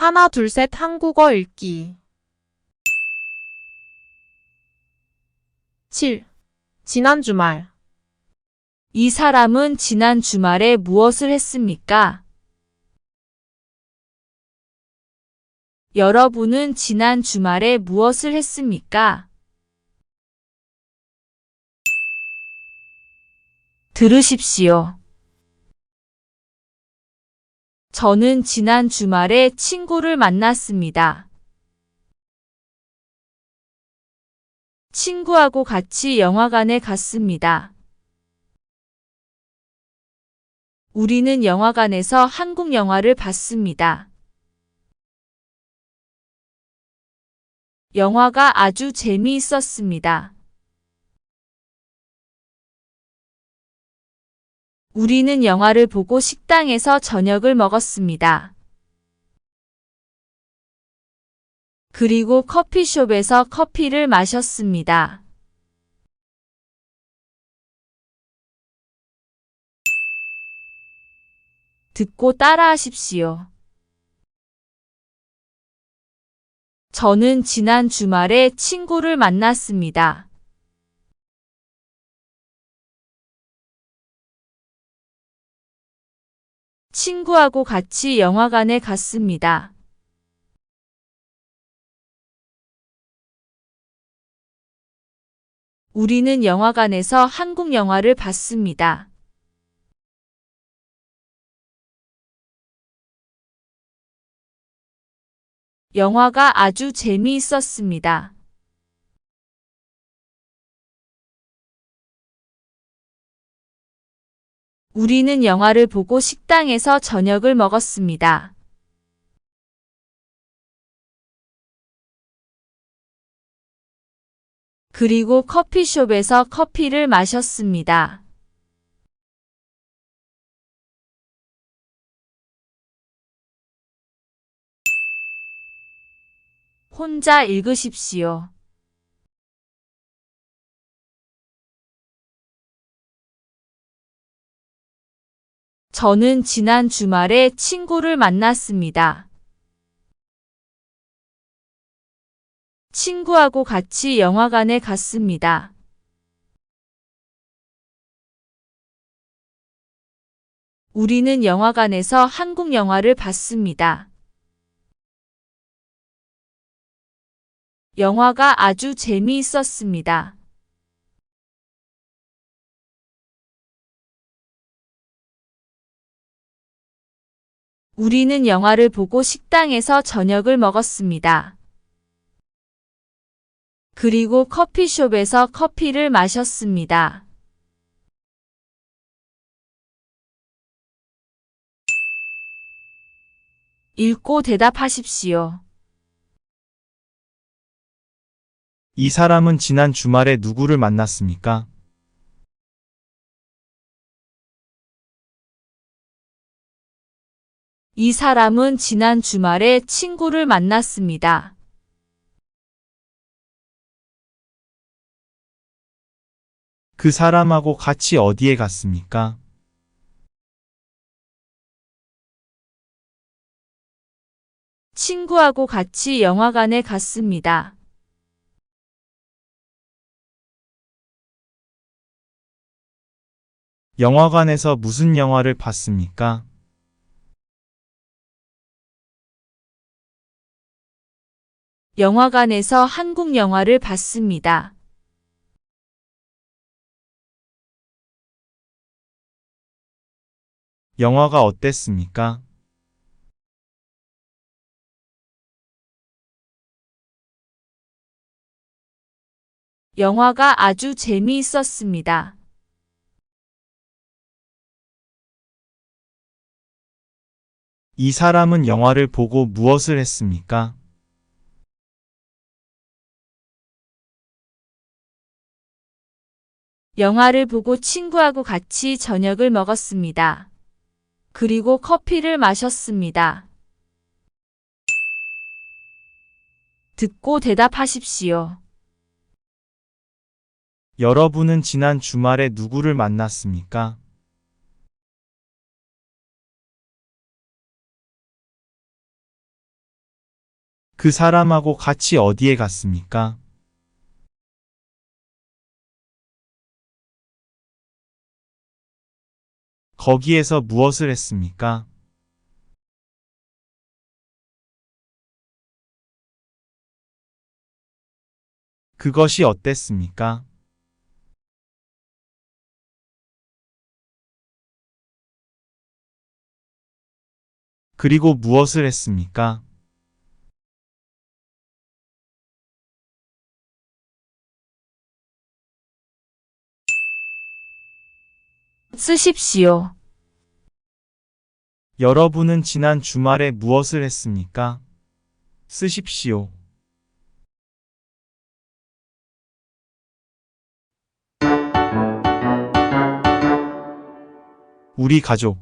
하나, 둘, 셋 한국어 읽기. 7. 지난 주말. 이 사람은 지난 주말에 무엇을 했습니까? 여러분은 지난 주말에 무엇을 했습니까? 들으십시오. 저는 지난 주말에 친구를 만났습니다. 친구하고 같이 영화관에 갔습니다. 우리는 영화관에서 한국 영화를 봤습니다. 영화가 아주 재미있었습니다. 우리는 영화를 보고 식당에서 저녁을 먹었습니다. 그리고 커피숍에서 커피를 마셨습니다. 듣고 따라하십시오. 저는 지난 주말에 친구를 만났습니다. 친구하고 같이 영화관에 갔습니다. 우리는 영화관에서 한국 영화를 봤습니다. 영화가 아주 재미있었습니다. 우리는 영화를 보고 식당에서 저녁을 먹었습니다. 그리고 커피숍에서 커피를 마셨습니다. 혼자 읽으십시오. 저는 지난 주말에 친구를 만났습니다. 친구하고 같이 영화관에 갔습니다. 우리는 영화관에서 한국 영화를 봤습니다. 영화가 아주 재미있었습니다. 우리는 영화를 보고 식당에서 저녁을 먹었습니다. 그리고 커피숍에서 커피를 마셨습니다. 읽고 대답하십시오. 이 사람은 지난 주말에 누구를 만났습니까? 이 사람은 지난 주말에 친구를 만났습니다. 그 사람하고 같이 어디에 갔습니까? 친구하고 같이 영화관에 갔습니다. 영화관에서 무슨 영화를 봤습니까? 영화관에서 한국 영화를 봤습니다. 영화가 어땠습니까? 영화가 아주 재미있었습니다. 이 사람은 영화를 보고 무엇을 했습니까? 영화를 보고 친구하고 같이 저녁을 먹었습니다. 그리고 커피를 마셨습니다. 듣고 대답하십시오. 여러분은 지난 주말에 누구를 만났습니까? 그 사람하고 같이 어디에 갔습니까? 거기에서 무엇을 했습니까? 그것이 어땠습니까? 그리고 무엇을 했습니까? 쓰십시오. 여러분은 지난 주말에 무엇을 했습니까? 쓰십시오. 우리 가족